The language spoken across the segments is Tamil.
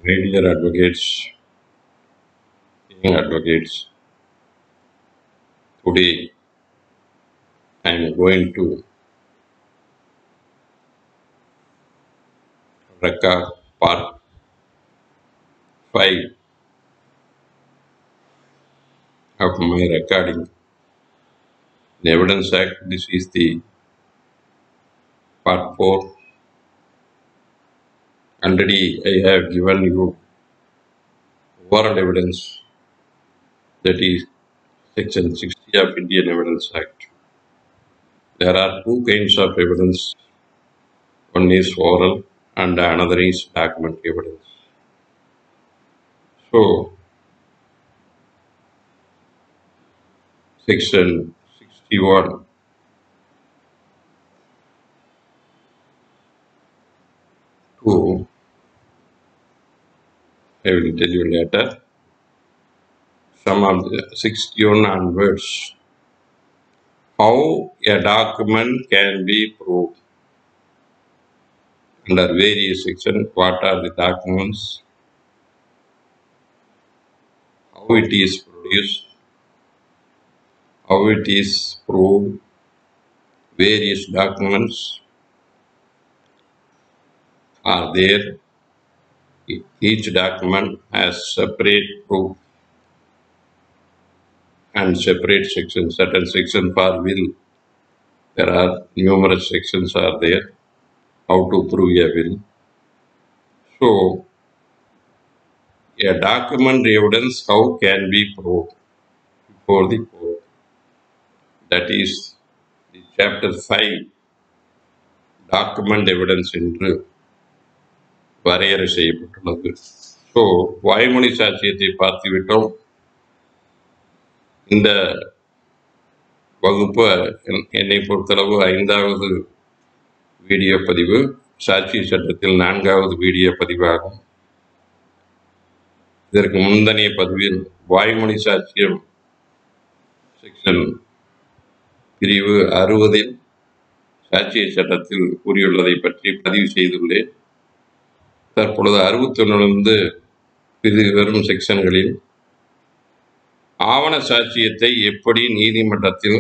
My dear advocates, young advocates, today I am going to record part 5 of my recording. In Evidence Act, this is the part 4. Already I have given you oral evidence, that is section 60 of Indian Evidence Act. There are two kinds of evidence. One is oral and another is document evidence. So, section 61 2, I will tell you later. Some of the 61 onwards, how a document can be proved under various sections, what are the documents, how it is produced, how it is proved, various documents are there. Each document has separate proof and separate sections. Certain sections for will, there are numerous sections are there, how to prove a will. So, a document evidence, how can be proved before the court? That is the chapter 5, document evidence என்று வரையறை செய்யப்பட்டுள்ளது. ஸோ வாய்மொழி சாட்சியத்தை பார்த்துவிட்டோம். இந்த வகுப்பு என்னை பொறுத்தளவு 5வது வீடியோ பதிவு, சாட்சி சட்டத்தில் 4வது வீடியோ பதிவாகும். இதற்கு முந்தனைய பதிவில் வாய்மொழி சாட்சியம் செக்ஷன் பிரிவு 60 சாட்சிய சட்டத்தில் கூறியுள்ளதை பற்றி பதிவு செய்துள்ளேன். தற்பொழுது 61 பிரிவு வரும் செக்ஷன்களில் ஆவண சாட்சியத்தை எப்படி நீதிமன்றத்தில்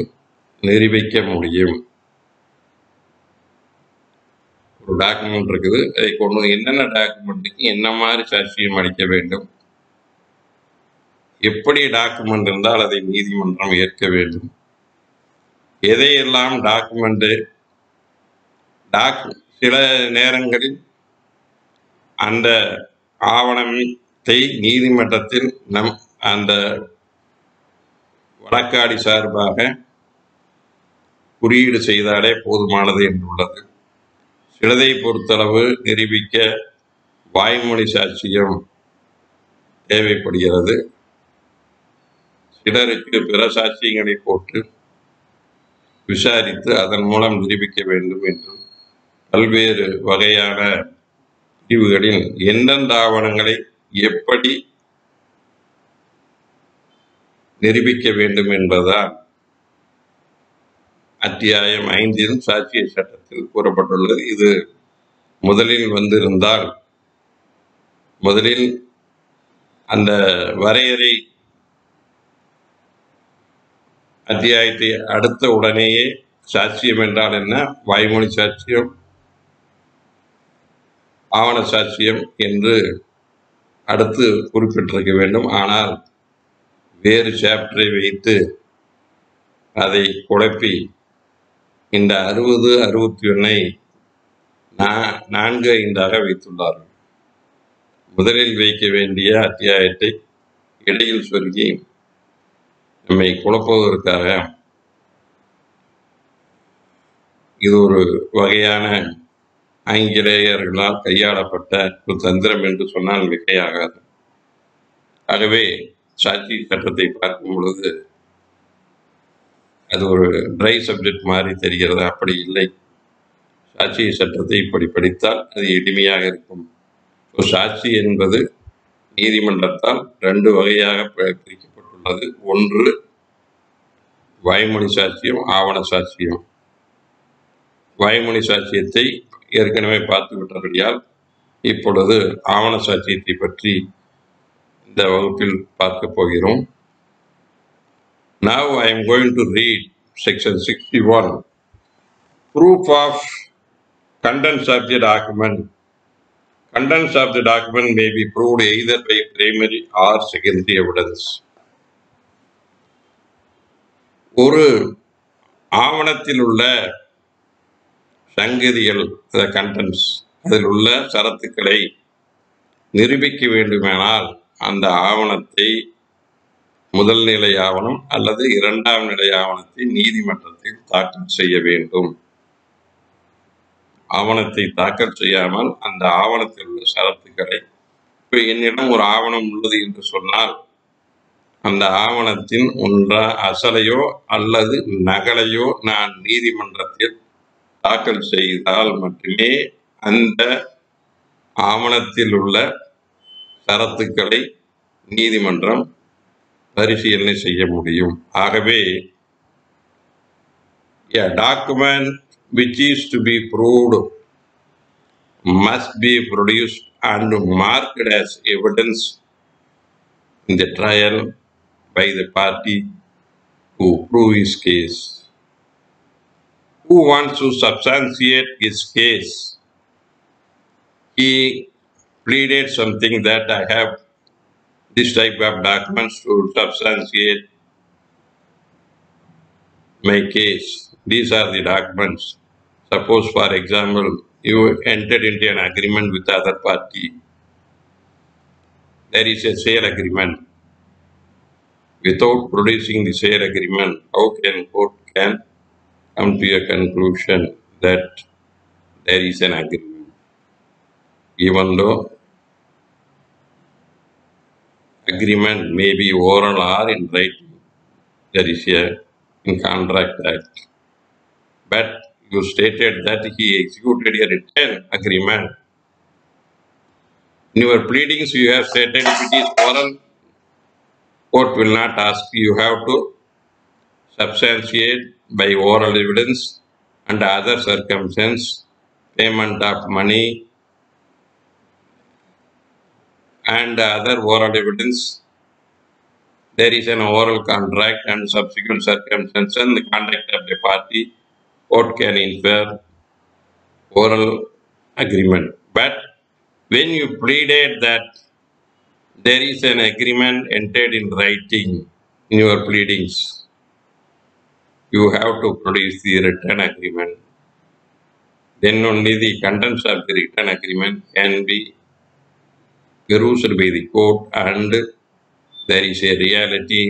நிரூபிக்க முடியும், ஒரு டாக்குமெண்ட் இருக்குது, அதை கொண்டு என்னென்ன டாக்குமெண்ட்டுக்கு என்ன மாதிரி சாட்சியம் அளிக்க வேண்டும், எப்படி டாக்குமெண்ட் இருந்தால் அதை நீதிமன்றம் ஏற்க வேண்டும், எதையெல்லாம் டாக்குமெண்ட் சில நேரங்களில் அந்த ஆவணத்தை நீதிமன்றத்தில் அந்த வழக்காடி சார்பாக குறியீடு செய்தாலே போதுமானது என்றுள்ளது. சிலதை பொறுத்தளவு நிரூபிக்க வாய்மொழி சாட்சியம் தேவைப்படுகிறது. சிலருக்கு பிற சாட்சியங்களை போட்டு விசாரித்து அதன் மூலம் நிரூபிக்க வேண்டும் என்றும் பல்வேறு வகையான பிரிவுகளில் எந்தெந்த ஆவணங்களை எப்படி நிரூபிக்க வேண்டும் என்பதால் அத்தியாயம் 5 சாட்சிய சட்டத்தில் கூறப்பட்டுள்ளது. இது முதலில் வந்திருந்தால் முதலில் அந்த வரையறை அத்தியாயத்தை அடுத்த உடனேயே சாட்சியம் என்றால் என்ன, வாய்மொழி சாட்சியம், ஆவண சாட்சியம் என்று அடுத்து குறிப்பிட்டிருக்க வேண்டும். ஆனால் வேறு சாப்டரை வைத்து அதை குழப்பி இந்த 60, 61 4-5 வைத்துள்ளார்கள். முதலில் வைக்க வேண்டிய அத்தியாயத்தை இடையில் சொல்லி நம்மை குழப்புவதற்காக இது ஒரு வகையான ஆங்கிலேயர்களால் கையாளப்பட்ட ஒரு தந்திரம் என்று சொன்னால் மிகையாகாது. ஆகவே சாட்சி சட்டத்தை பார்க்கும் பொழுது அது ஒரு ட்ரை சப்ஜெக்ட் மாதிரி தெரிகிறது. அப்படி இல்லை. சாட்சி சட்டத்தை இப்படி படித்தால் அது எளிமையாக இருக்கும். சாட்சி என்பது நீதிமன்றத்தால் 2 வகையாக பிரிக்கப்பட்டுள்ளது. ஒன்று வாய்மொழி சாட்சியம், ஆவண சாட்சியம். வாய்மொழி சாட்சியத்தை ஏற்கனவே பார்த்து விட்டபடியால் இப்பொழுது ஆவண சாட்சியத்தை பற்றி இந்த வகுப்பில் பார்க்க போகிறோம். Now I am going to read section 61. Proof of contents of the document. Contents of the document may be proved either by primary or secondary evidence. ஒரு ஆவணத்தில் உள்ள சங்கதிகள், கண்டென்ட்ஸ், அதில் உள்ள சரத்துக்களை நிரூபிக்க வேண்டுமானால் அந்த ஆவணத்தை முதல் நிலை ஆவணம் அல்லது இரண்டாம் நிலை ஆவணத்தை நீதிமன்றத்தில் தாக்கல் செய்ய வேண்டும். ஆவணத்தை தாக்கல் செய்யாமல் அந்த ஆவணத்தில் உள்ள சரத்துக்களை, இப்போ என்னிடம் ஒரு ஆவணம் உள்ளது என்று சொன்னால் அந்த ஆவணத்தின் அசலையோ அல்லது நகலையோ நான் நீதிமன்றத்தில் தாக்கல் செய்தால் மட்டுமே அந்த ஆவணத்தில் உள்ள சரத்துக்களை நீதிமன்றம் பரிசீலனை செய்ய முடியும். ஆகவே a document which is to be proved must be produced and marked as evidence in the trial by the party to prove his case. Who wants to substantiate his case? He pleaded something that I have this type of documents to substantiate my case. These are the documents. Suppose, for example, you entered into an agreement with the other party. There is a sale agreement. Without producing the sale agreement, how can court can come to a conclusion that there is an agreement? Even though agreement may be oral or in writing, there is a in Contract Act. But you stated that he executed a written agreement. In your pleadings, you have stated if it is oral, court will not ask. You have to substantiate by oral evidence and other circumstances, payment of money and other oral evidence. There is an oral contract and subsequent circumstances and the conduct of the party. Court can infer oral agreement. But when you pleaded that there is an agreement entered in writing in your pleadings, you have to produce the written agreement. Then only the contents of the written agreement can be perused by the court and there is a reality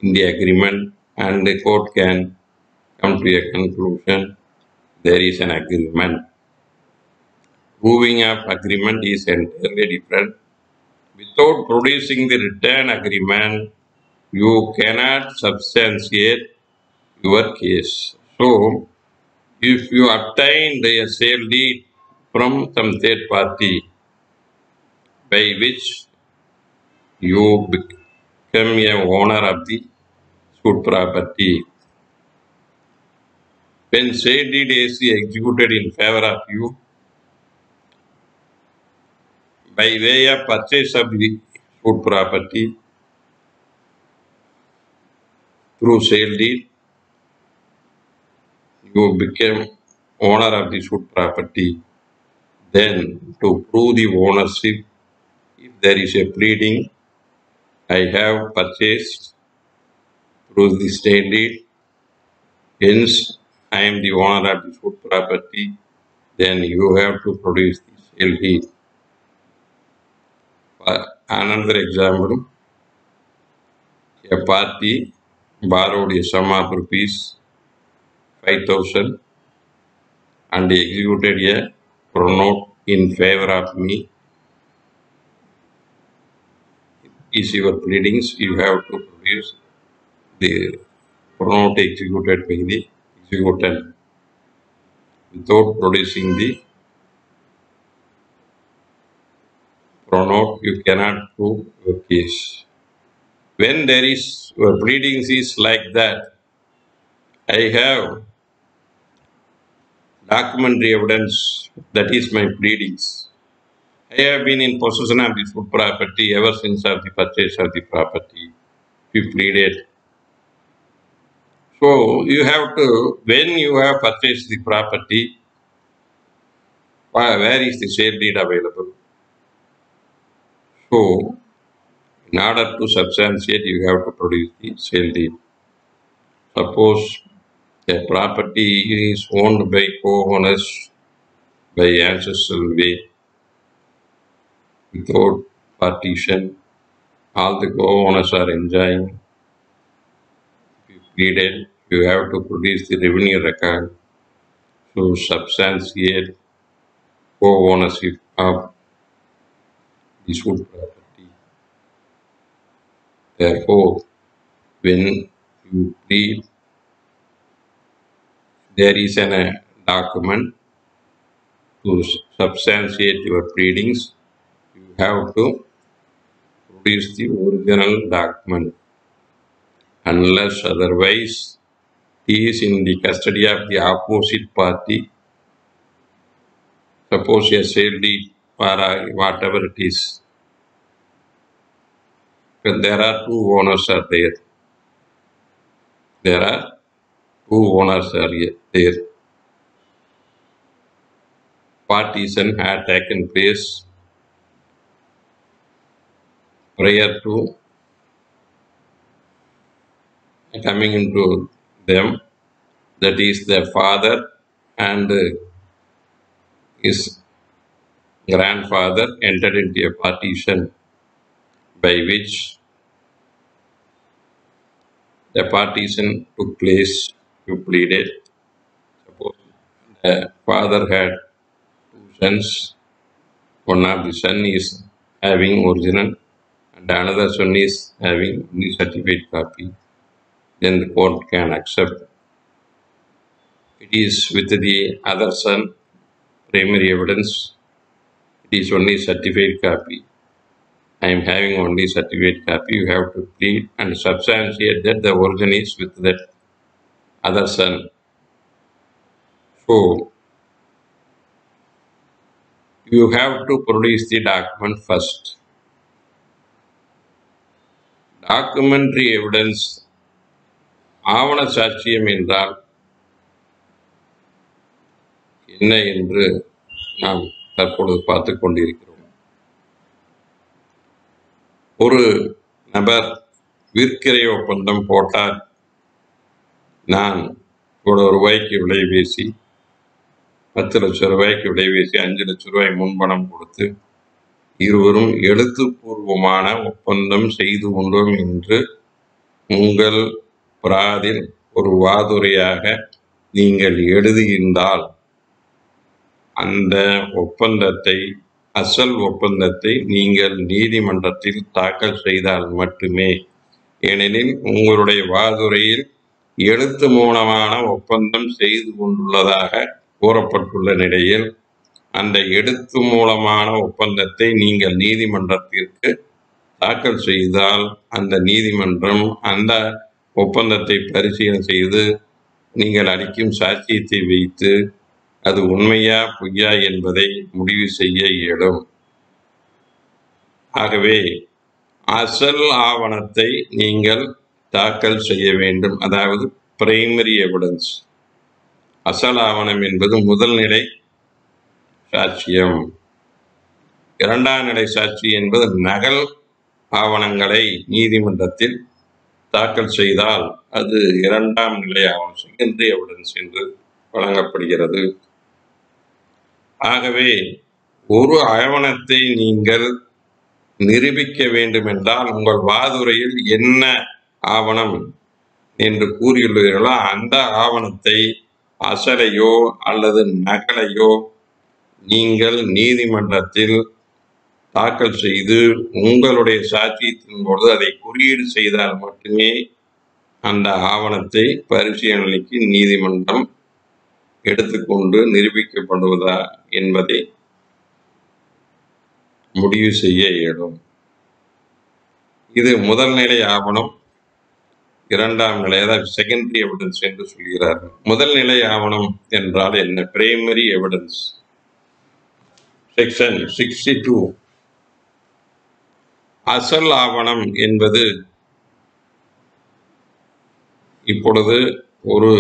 in the agreement and the court can come to a conclusion there is an agreement. Proving of agreement is entirely different. Without producing the written agreement, you cannot substantiate your case. So, if you obtained a sale deed from some third party by which you become a owner of the suit property, when sale deed is executed in favor of you by way of purchase of the suit property through sale deed, you became owner of the suit property. Then, to prove the ownership, if there is a pleading, I have purchased through the sale deed, hence I am the owner of the suit property, then you have to produce the sale deed. Another example, a party borrowed a sum of rupees 5,000 and executed a pronote in favor of me. Is your pleadings, you have to produce the pronote executed by the executant. Without producing the pronote, you cannot prove your case. When there is your pleadings is like that, I have documentary evidence, that is my pleadings. I have been in possession of this food property ever since of the purchase of the property. We pleaded. So you have to, when you have purchased the property, where is the sale deed available? So in order to substantiate, you have to produce the sale deed. Suppose a property is owned by co-owners by ancestral way without partition, all the co-owners are enjoying. If needed, you have to produce the revenue record to substantiate co-ownership of this wood property. Therefore, when you plead, there is a document to substantiate your pleadings. You have to produce the original document. Unless otherwise, he is in the custody of the opposite party. Suppose a sale deed or whatever it is. When there are two owners are there. There are two owners are there. Partition had taken place prior to coming into them. That is, the father and his grandfather entered into a partition by which the partition took place. You pleaded. Suppose the father had two sons. One of the son is having original and another son is having the certificate copy. Then the court can accept. It is with the other son primary evidence. It is only certificate copy. I am having only certificate copy. You have to plead and substantiate that the origin is with that other son. So you have to produce the document first. Documentary evidence ஆவண சாட்சியம் என்றால் என்ன என்று நாம் தற்பொழுது பார்த்து கொண்டிருக்கிறோம். ஒரு நபர் விற்கிறை ஒப்பந்தம் போட்டார். நான் இவ்வளவு ரூபாய்க்கு விலை பேசி 10 லட்சம் ரூபாய்க்கு விலை பேசி 5 லட்சம் ரூபாய் முன்பணம் கொடுத்து இருவரும் எழுத்துப்பூர்வமான ஒப்பந்தம் செய்து கொண்டோம் என்று உங்கள் பிராதில் ஒரு வாதுரையாக நீங்கள் எழுதுகின்றால் அந்த ஒப்பந்தத்தை அசல் ஒப்பந்தத்தை நீங்கள் நீதிமன்றத்தில் தாக்கல் செய்தால் மட்டுமே, ஏனெனில் உங்களுடைய வாதுரையில் எழுத்து மூலமான ஒப்பந்தம் செய்து கொண்டுள்ளதாக கூறப்பட்டுள்ள நிலையில் அந்த எழுத்து மூலமான ஒப்பந்தத்தை நீங்கள் நீதிமன்றத்திற்கு தாக்கல் செய்தால் அந்த நீதிமன்றம் அந்த ஒப்பந்தத்தை பரிசீலனை செய்து நீங்கள் அளிக்கும் சாட்சியத்தை வைத்து அது உண்மையா பொய்யா என்பதை முடிவு செய்ய இயலும். ஆகவே அசல் ஆவணத்தை நீங்கள் தாக்கல் செய்ய வேண்டும். அதாவது பிரைமரி எவிடன்ஸ். அசல் ஆவணம் என்பது முதல் நிலை சாட்சியம். இரண்டாம் நிலை சாட்சி என்பது நகல் ஆவணங்களை நீதிமன்றத்தில் தாக்கல் செய்தால் அது இரண்டாம் நிலை ஆவணம், செகண்டரி எவிடன்ஸ் என்று வழங்கப்படுகிறது. ஆகவே ஒரு ஆவணத்தை நீங்கள் நிரூபிக்க வேண்டும் என்றால் உங்கள் வாதுரையில் என்ன ஆவணம் என்று கூறியுள்ளீர்களோ அந்த ஆவணத்தை அசலையோ அல்லது நகலையோ நீங்கள் நீதிமன்றத்தில் தாக்கல் செய்து உங்களுடைய சாட்சியத்தின் பொழுது அதை குறியீடு செய்தால் மட்டுமே அந்த ஆவணத்தை பரிசீலனைக்கு நீதிமன்றம் எடுத்துக்கொண்டு நிரூபிக்கப்படுவதா என்பதை முடிவு செய்ய இயலும். இது முதல் நிலை ஆவணம். இரண்டாம் நிலை, அதாவது செகண்டரி எவிடன்ஸ் என்று சொல்கிறார்கள். முதல் நிலை ஆவணம் என்றால் என்ன? Primary evidence. செக்ஷன் 62. அசல் ஆவணம் என்பது இப்பொழுது ஒரு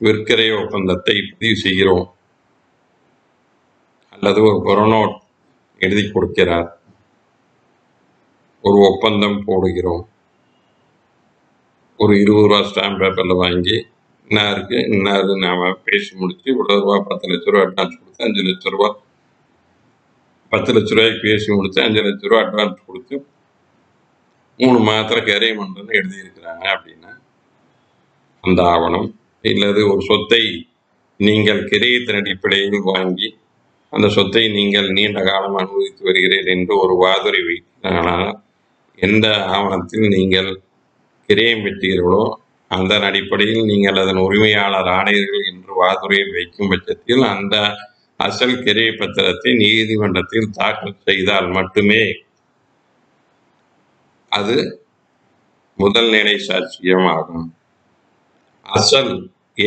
விற்கிறை ஒப்பந்தத்தை பதிவு செய்கிறோம், அல்லது ஒரு புறநோட் எழுதி கொடுக்கிறார், ஒரு ஒப்பந்தம் போடுகிறோம். ஒரு 20 ரூபா ஸ்டாம்ப் பேப்பரில் வாங்கி இன்னாருக்கு இன்னாரு நாம் பேசி முடிச்சு இவ்வளோ ரூபா 10 லட்ச ரூபா அட்வான்ஸ் கொடுத்து 5 லட்ச ரூபா 10 லட்ச ரூபாய்க்கு பேசி முடிச்சு 5 லட்ச ரூபா அட்வான்ஸ் கொடுத்து 3 மாதத்தில் கிரையம் பண்ணுறதுன்னு எழுதியிருக்கிறாங்க அப்படின்னா அந்த ஆவணம். இல்லது ஒரு சொத்தை நீங்கள் கிரயத்தின் அடிப்படையில் வாங்கி அந்த சொத்தை நீங்கள் நீண்ட காலம் அனுபவித்து வருகிறீர்கள் என்று ஒரு வாதுரை வைத்தானால் எந்த ஆவணத்தில் நீங்கள் கிரயம் பெற்றீர்களோ அந்த அடிப்படையில் நீங்கள் அதன் உரிமையாளர் ஆணையர்கள் என்று வாதுரையில் வைக்கும் பட்சத்தில் அந்த அசல் கிரைய பத்திரத்தை நீதிமன்றத்தில் தாக்கல் செய்தால் மட்டுமே அது முதல் நிலை சாட்சியம் ஆகும். அசல்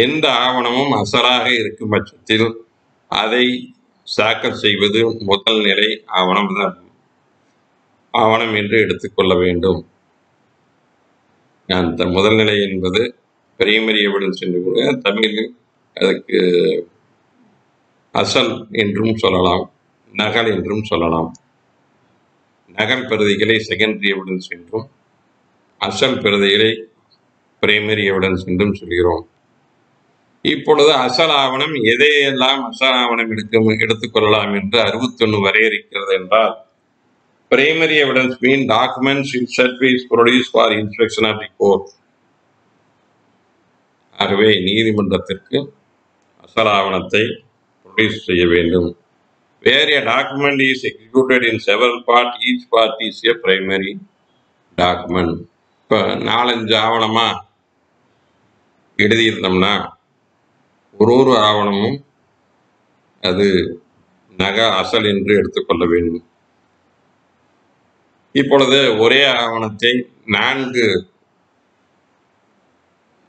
எந்த ஆவணமும் அசலாக இருக்கும் பட்சத்தில் அதை தாக்கல் செய்வது முதல் நிலை ஆவணம் என்று எடுத்துக்கொள்ள வேண்டும். அந்த முதல் நிலை என்பது பிரைமரி எவிடன்ஸ் என்று கூட தமிழில் அதுக்கு அசல் என்றும் சொல்லலாம், நகல் என்றும் சொல்லலாம். நகல் பிரதிகளை செகண்டரி எவிடன்ஸ் என்றும் அசல் பிரதிகளை பிரைமரி எவிடன்ஸ் என்றும் சொல்கிறோம். இப்பொழுது அசல் ஆவணம் எதையெல்லாம் அசல் ஆவணம் எடுத்துக்கொள்ளலாம் என்று 61 வரையறுக்கிறது என்றால், primary evidence mean documents in produce for inspection of the court. ஆகவே நீதிமன்றத்திற்கு அசல் ஆவணத்தை ப்ரொடியூஸ் செய்ய வேண்டும். Where a document is executed in several parts, each part is a primary document. இப்போ 4-5 ஆவணமா எழுதியிருந்தோம்னா ஒரு ஆவணமும் அது அசல் என்று எடுத்துக்கொள்ள வேண்டும். இப்பொழுது ஒரே ஆவணத்தை 4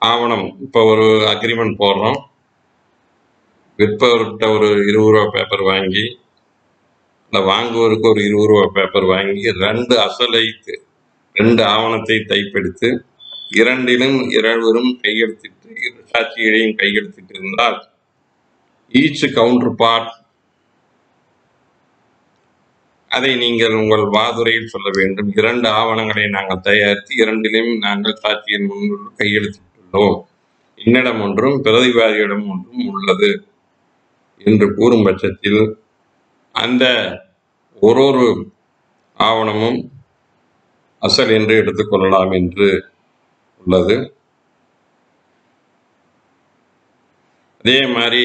ஆவணம், இப்போ ஒரு அக்ரிமெண்ட் போடுறோம், விற்பவர்கிட்ட ஒரு 20 ரூபா பேப்பர் வாங்கி இல்லை வாங்குவருக்கு ஒரு 20 ரூபா பேப்பர் வாங்கி 2 ஆவணத்தை டைப்பெடுத்து இரண்டிலும் இருவரும் கையெழுத்திட்டு சாட்சிகளையும் கையெழுத்திட்டு இருந்தால் ஈச் கவுண்டர் பார்ட் அதை நீங்கள் உங்கள் வாதுரையில் சொல்ல வேண்டும். 2 ஆவணங்களை நாங்கள் தயாரித்து இரண்டிலும் நாங்கள் சாட்சியின் முன் கையெழுத்திட்டுள்ளோம், என்னிடம் ஒன்றும் பிரதிவாதியிடம் ஒன்றும் உள்ளது என்று கூறும் பட்சத்தில் அந்த ஒரு ஆவணமும் அசல் என்று எடுத்துக்கொள்ளலாம் என்று உள்ளது. அதே மாதிரி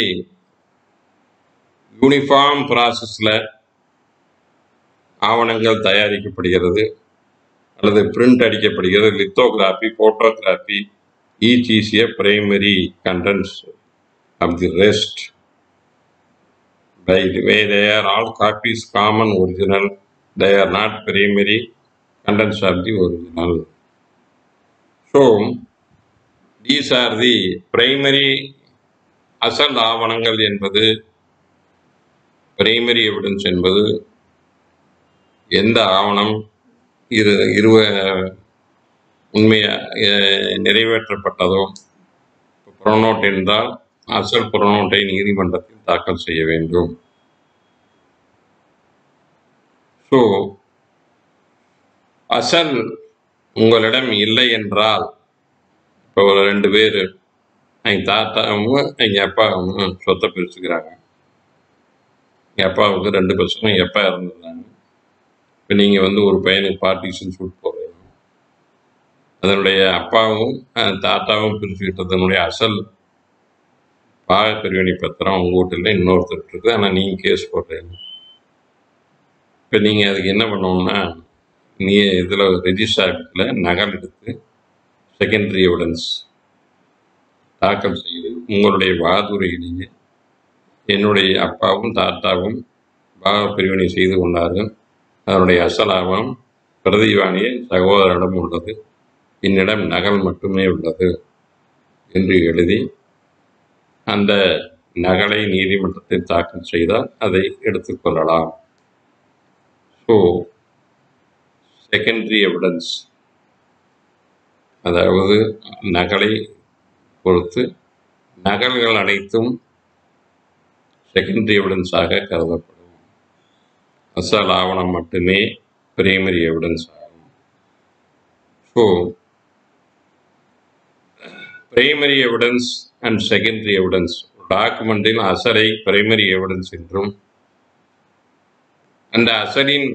யூனிஃபார்ம் ப்ராசஸில் ஆவணங்கள் தயாரிக்கப்படுகிறது அல்லது பிரிண்ட் அடிக்கப்படுகிறது, lithography, photography, each is a primary contents of the rest. By the way, they are all copies common original. They are not primary contents of the original. So, these are the primary அசல் ஆவணங்கள் என்பது, பிரைமரி எவிடன்ஸ் என்பது எந்த ஆவணம் நிறைவேற்றப்பட்டதோ. புறநோட் என்றால் அசல் புறநோட்டை நீதிமன்றத்தில் தாக்கல் செய்ய வேண்டும். ஸோ அசல் உங்களிடம் இல்லை என்றால், இப்போ 2 பேர் எங்கள் தாத்தாவும் எங்கள் அப்பாவும் சொத்தை பிரிச்சுக்கிறாங்க. எங்கள் அப்பாவுக்கு 2 பசங்க, எங்கள் அப்பா இறந்துடுறாங்க. இப்போ நீங்கள் ஒரு பையனுக்கு பார்ட்டிஷன் சூட் போடுறீங்க, அதனுடைய அப்பாவும் தாத்தாவும் பிரிச்சுக்கிட்டதனுடைய அசல் பாகப்பிரிவினை பத்திரம் உங்கள் வீட்டில் இன்னொருத்தர் இருக்குது, ஆனால் நீங்கள் கேஸ் போடுறீங்க. இப்போ நீங்கள் அதுக்கு என்ன பண்ணணும்னா, இதில் ரெஜிஸ்டர் ஆஃபீஸில் நகல் எடுத்து செகண்டரி எவிடன்ஸ் தாக்கல் செய்து உங்களுடைய வாதுரையிலேயே என்னுடைய அப்பாவும் தாத்தாவும் பாகப்பிரிவினை செய்து கொண்டார்கள், அதனுடைய அசல் ஆவணம் பிரதிவாணிய சகோதரரிடம் உள்ளது, என்னிடம் நகல் மட்டுமே உள்ளது என்று எழுதி அந்த நகலை நீதிமன்றத்தில் தாக்கல் செய்தால் அதை எடுத்துக்கொள்ளலாம். ஸோ செகண்டரி எவிடன்ஸ், அதாவது நகலை பொறுத்து நகல்கள் அனைத்தும் செகண்டரி எவிடன்ஸாக கருதப்படும். அசல் ஆவணம் மட்டுமே பிரைமரி எவிடன்ஸ் ஆகும். So primary evidence and secondary evidence, டாக்குமெண்டில் அசலை பிரைமரி எவிடன்ஸ் என்றும் அந்த அசலின்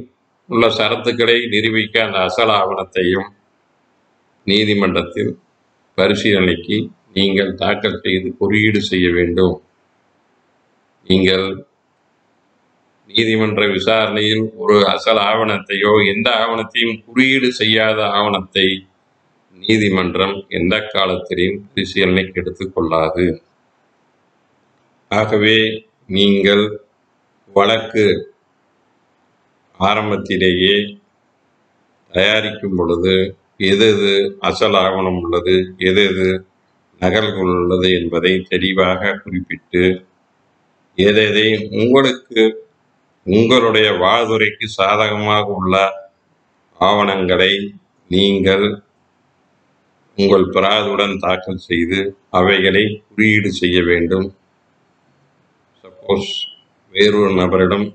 உள்ள சரத்துக்களை நிரூபிக்க அந்த அசல் ஆவணத்தையும் நீதிமன்றத்தில் பரிசீலனைக்கு நீங்கள் தாக்கல் செய்து குறியீடு செய்ய வேண்டும். நீங்கள் நீதிமன்ற விசாரணையில் ஒரு அசல் ஆவணத்தையோ எந்த ஆவணத்தையும் குறியீடு செய்யாத ஆவணத்தை நீதிமன்றம் எந்த காலத்திலையும் பரிசீலனைக்கு எடுத்துக்கொள்ளாது. ஆகவே நீங்கள் வழக்கு ஆரம்பத்திலேயே தயாரிக்கும் பொழுது எது அசல் ஆவணம் உள்ளது, எது நகல்கள் உள்ளது என்பதை தெளிவாக குறிப்பிட்டு எதை உங்களுக்கு உங்களுடைய வாழ்வுரைக்கு சாதகமாக உள்ள ஆவணங்களை நீங்கள் உங்கள் பிராதுடன் தாக்கல் செய்து அவைகளை குறியீடு செய்ய வேண்டும். சப்போஸ் வேறொரு நபரிடம்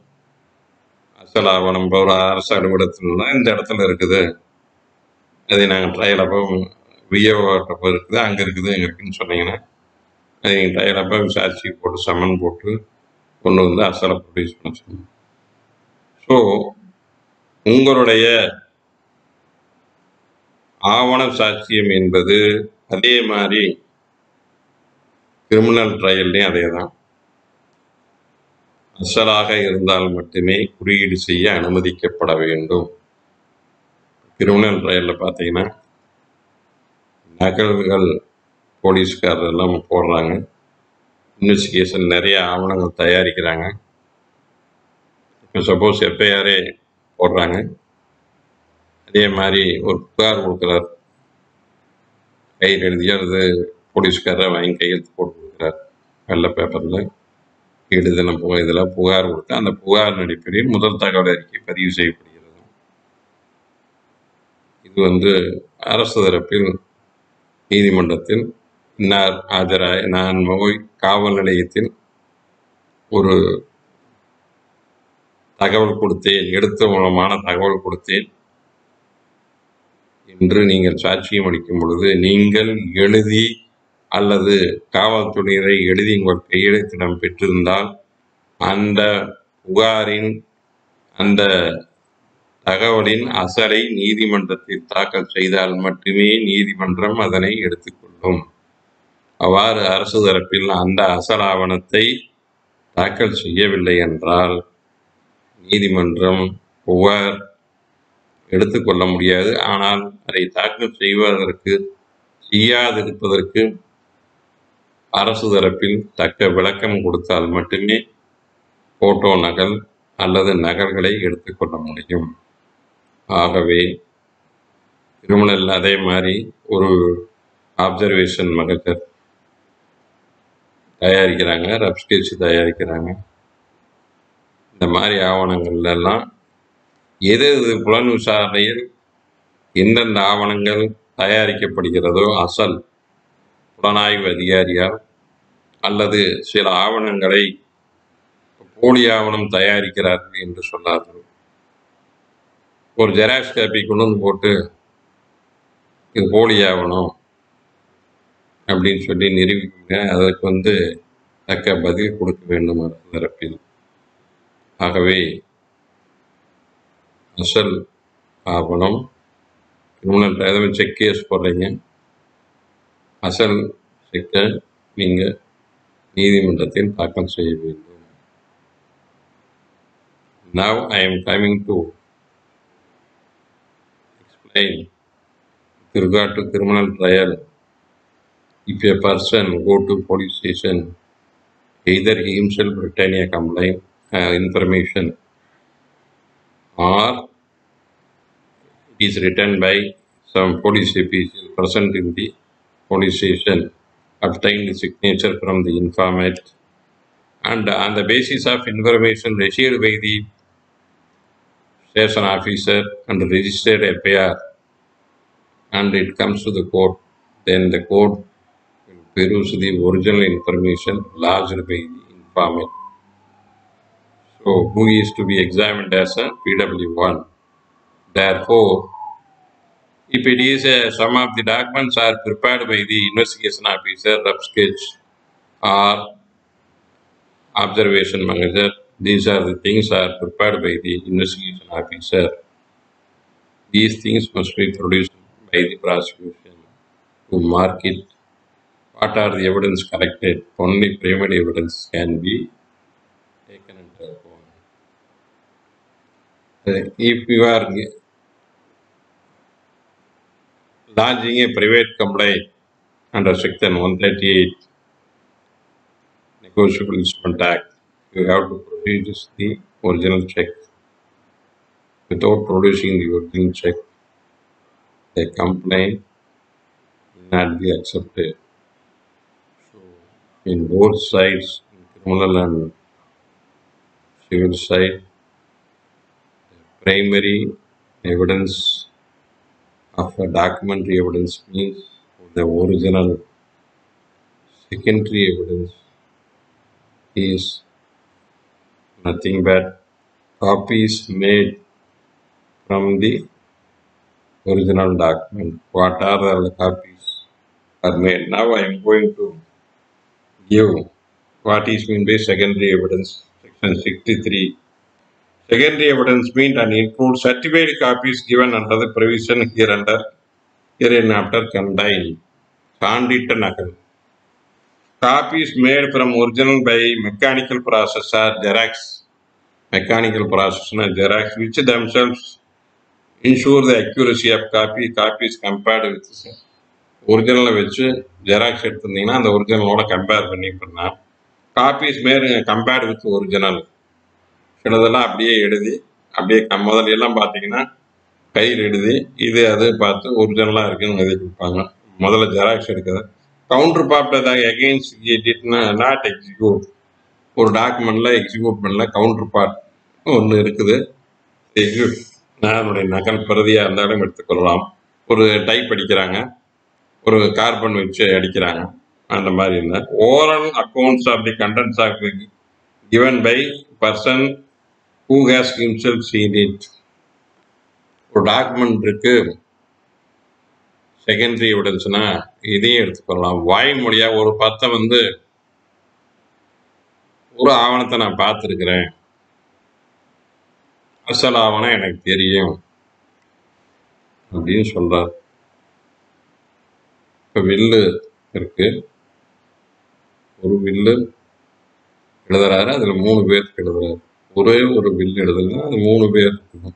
அசல் ஆவணம் ஒரு அரசு அலுவலகத்தில் இந்த இடத்துல இருக்குது, அதை நாங்கள் ட்ரையல் அப்போ விஏஓட்டப்போ இருக்குது, அங்கே இருக்குது, எங்கே இருக்குதுன்னு சொன்னீங்கன்னா அதை நீங்கள் ட்ரையல் அப்போ விசாரிச்சு போட்டு சம்மன் போட்டு கொண்டு வந்து அசலை ப்ரொடியூஸ் பண்ண சொன்னோம். ஸோ உங்களுடைய ஆவண சாட்சியம் என்பது அதே மாதிரி கிரிமினல் ட்ரையல்லையும் அதே தான். அசலாக இருந்தால் மட்டுமே குறியீடு செய்ய அனுமதிக்கப்பட வேண்டும். கிரிமினல் ட்ரையலில் பார்த்தீங்கன்னா நகல்கள் போலீஸ்காரர் எல்லாம் போடுறாங்க, இன்வெஸ்டிகேஷன் நிறைய ஆவணங்கள் தயாரிக்கிறாங்க. இப்போ சப்போஸ் எஃப்ஐஆரே போடுறாங்க, அதே மாதிரி ஒரு புகார் கொடுக்குறார், கையில் எழுதியா அது போலீஸ்காரரை வாங்கி கையெழுத்து போட்டு கொடுக்குறார், வெள்ளை பேப்பரில் எழுதின இதில் புகார் கொடுத்து அந்த புகார் அடிப்படையில் முதல் தகவல் அறிக்கை பதிவு செய்யப்படுகிறது. இது அரசு தரப்பில் நீதிமன்றத்தில் இன்னார் ஆஜராக நான் போய் காவல் நிலையத்தில் ஒரு தகவல் கொடுத்தேன், எழுத்து மூலமான தகவல் கொடுத்தேன் என்று நீங்கள் சாட்சியம் அளிக்கும் பொழுது நீங்கள் எழுதி அல்லது காவல்துறையினரை எழுதி உங்கள் கையெழுத்திடம் பெற்றிருந்தால் அந்த புகாரின் அந்த தகவலின் அசலை நீதிமன்றத்தில் தாக்கல் செய்தால் மட்டுமே நீதிமன்றம் அதனை எடுத்துக்கொள்ளும். அவ்வாறு அரசு தரப்பில் அந்த அசல் ஆவணத்தை தாக்கல் செய்யவில்லை என்றால் நீதிமன்றம் புகார் எடுத்துக்கொள்ள முடியாது. ஆனால் அதை தாக்கல் செய்யாதிருப்பதற்கு அரசு தரப்பில் தக்க விளக்கம் கொடுத்தால் மட்டுமே போட்டோ நகல் அல்லது நகல்களை எடுத்துக்கொள்ள முடியும். ஆகவே கிரிமினல் அதே மாதிரி ஒரு ஆப்சர்வேஷன் மகஜர் தயாரிக்கிறாங்க, ரஃப் ஸ்கெட்ச் தயாரிக்கிறாங்க. இந்த மாதிரி ஆவணங்கள்லாம் எது புலன் விசாரணையில் எந்தெந்த ஆவணங்கள் தயாரிக்கப்படுகிறதோ அசல் புலனாய்வு அதிகாரியால் அல்லது சில ஆவணங்களை போலி ஆவணம் தயாரிக்கிறார்கள் என்று சொன்னார்கள். ஒரு ஜெராக்ஸ் காப்பி கொண்டு வந்து போட்டு இது போலி ஆவணம் அப்படின்னு சொல்லி நிரூபிக்க, அதற்கு தக்க பதில் கொடுக்க வேண்டும் அரசு தரப்பில். ஆகவே அசல் ஆவணம் கிரிமினல் செக் கேஸ் போடுறீங்க, அசல் செக்கை நீங்கள் நீதிமன்றத்தில் தாக்கல் செய்ய வேண்டும். Now I am coming to explain with regard to criminal trial. If a person go to police station, either he himself retain a complaint information or it is written by some police official present in the police station obtained the signature from the informant, and on the basis of information received by the station officer and registered FIR, and it comes to the court, then the court will peruse the original information lodged by the informant. So, who is to be examined as a PW1? Therefore, if it is some of the documents are prepared by the investigation officer, rough sketch, or observation manager, these are the things are prepared by the investigation officer. These things must be produced by the prosecution to mark it. What are the evidence collected? Only primary evidence can be taken into account. If you are lodging a private complaint under Section 138 Negotiable Instrument Act, you have to produce the original check. Without producing the original check, the complaint will not be accepted. So, in both sides, in criminal and civil side, primary evidence of a documentary evidence means the original. Secondary evidence is nothing but copies made from the original document. What are the copies are made? Now I am going to give what is meant by secondary evidence. Section 63. Secondary evidence means and includes certified copies given under the provision hereinafter contained. சான்றிட்ட நகல். Copies made from original by mechanical process or Xerox. Mechanical process and Xerox, which themselves ensure the accuracy of copies compared with ஒரிஜினலை வச்சு ஜெராக்ஸ் எடுத்திருந்தீங்கன்னா அந்த ஒரிஜினலோட கம்பேர் பண்ணி பண்ணால் copies Meir compared with original சிலதெல்லாம் அப்படியே எழுதி அப்படியே முதலையெல்லாம் பார்த்தீங்கன்னா கையில் எழுதி இது அது பார்த்து ஒரிஜினலாக இருக்குன்னு எழுதி கொடுப்பாங்க. முதல்ல ஜெராக்ஸ் எடுக்கிறது கவுண்டர் பார்ட் எகெயின்ஸ்ட் இட்னா நாட் எக்ஸிக்யூட். ஒரு டாக்குமெண்ட்டில் எக்ஸிக்யூட் பண்ணல கவுண்டர் பார்ட் ஒன்று இருக்குது. எக்ஸிக்யூட் அதனுடைய நகல் பிரதியாக இருந்தாலும் எடுத்துக்கொள்ளலாம். ஒரு டைப் அடிக்கிறாங்க, ஒரு கார்பன் வச்சு அடிக்கிறாங்க, அந்த மாதிரி இருந்தால் oral accounts of the contents of given by person who has himself seen it. ஒரு டாக்குமெண்ட் இருக்கு, செகண்டரி எவிடன்ஸ்னா இதையும் எடுத்துக்கொள்ளலாம். வாய்மொழியாக ஒரு பத்தை ஒரு ஆவணத்தை நான் பார்த்துருக்குறேன், அசல் ஆவணம் எனக்கு தெரியும் அப்படின்னு சொல்றார். இப்போ வில்லு இருக்கு, ஒரு வில்லு எழுதுறாரு, அதுல 3 பேருக்கு எழுதுறாரு. ஒரே ஒரு வில்லு எழுதுனா அது 3 பேர் இருக்கணும்.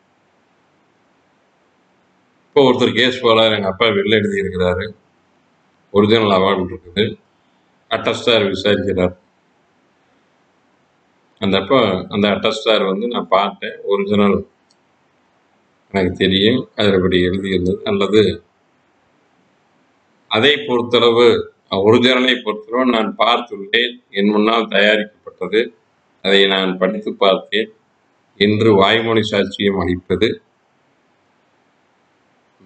இப்போ ஒருத்தர் கேஸ் போறாரு, எங்க அப்பா வில்லு எழுதி இருக்கிறாரு, ஒரிஜினல் அவார்டு இருக்குது, அட்டஸ்டார் விசாரிக்கிறார். அந்த அட்டஸ்டார் நான் பார்த்தேன், ஒரிஜினல் எனக்கு தெரியும், அதில் இப்படி எழுதியிருந்தது, அல்லது அதை பொறுத்தளவு ஒரிஜினலை பொறுத்தளவு நான் பார்த்துள்ளேன், என் முன்னால் தயாரிக்கப்பட்டது, அதை நான் படித்து பார்த்தேன் என்று வாய்மொழி சாட்சியம் அளிப்பது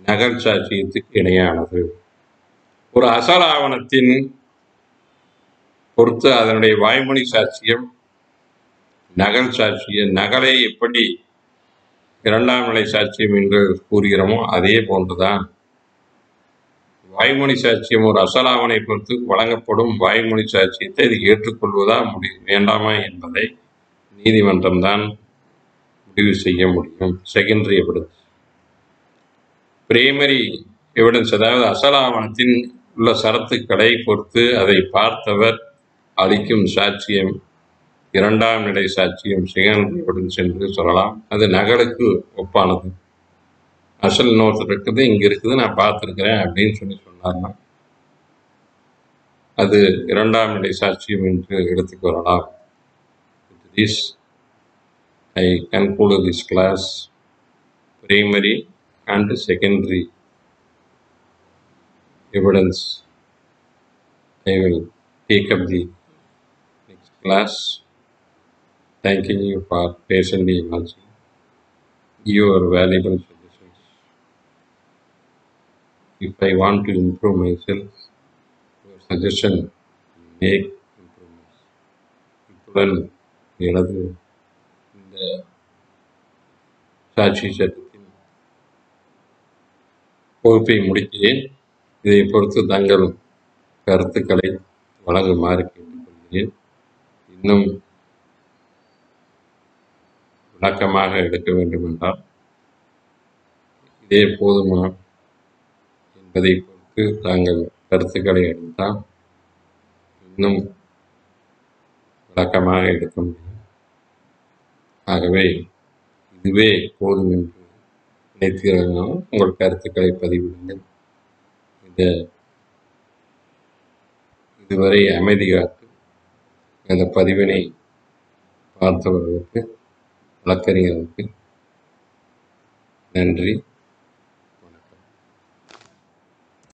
நகல் சாட்சியத்துக்கு இணையானது. ஒரு அசல் ஆவணத்தின் பொறுத்து அதனுடைய வாய்மொழி சாட்சியம் நகல் சாட்சியம், நகலை எப்படி 2ஆம் நிலை சாட்சியம் என்று கூறுகிறோமோ அதே போன்றுதான் வாய்மொழி சாட்சியம். ஒரு அசலாவணை பொறுத்து வழங்கப்படும் வாய்மொழி சாட்சியத்தை இது ஏற்றுக்கொள்வதா வேண்டாமா என்பதை நீதிமன்றம் தான் முடிவு செய்ய முடியும். Secondary evidence. பிரைமரி எவிடன்ஸ் அதாவது அசலாவணத்தின் உள்ள சரத்துக்களை பொறுத்து அதை பார்த்தவர் அளிக்கும் சாட்சியம் 2ஆம் நிலை சாட்சியம், செகண்டரி எவிடன்ஸ் என்று சொல்லலாம். அது நகலுக்கு ஒப்பானது. அசல் இன்னொருத்தர் இருக்குது, இங்க இருக்குது, நான் பார்த்துருக்கிறேன் அப்படின்னு சொன்னார்னா அது 2ஆம் நிலை சாட்சியம் என்று எடுத்துக்கொள்ளலாம். This I conclude this class, primary and secondary evidence, I will take up the next class. Thanking you for patiently watching your valuable suggestions. If I want to improve myself, your suggestion will make improvements. இத்துடன் எனது இந்த சாட்சி சட்டத்தின் பொறுப்பை முடிக்கிறேன். இதை பொறுத்து தங்கள் கருத்துக்களை வழங்குமாறு கேட்டுக்கொள்கிறேன். இன்னும் விளக்கமாக எடுக்க வேண்டும் என்றால் இதே போதுமா என்பதை பொறுத்து தாங்கள் கருத்துக்களை அளித்தால் இன்னும் விளக்கமாக எடுக்க முடியும். ஆகவே இதுவே போதும் என்று நினைத்தீர்களால் உங்கள் கருத்துக்களை பதிவிடுங்கள். இதுவரை அமைதி காத்து அந்த பதிவினை பார்த்தவர்களுக்கு வழக்கறிஞர்களுக்கு நன்றி.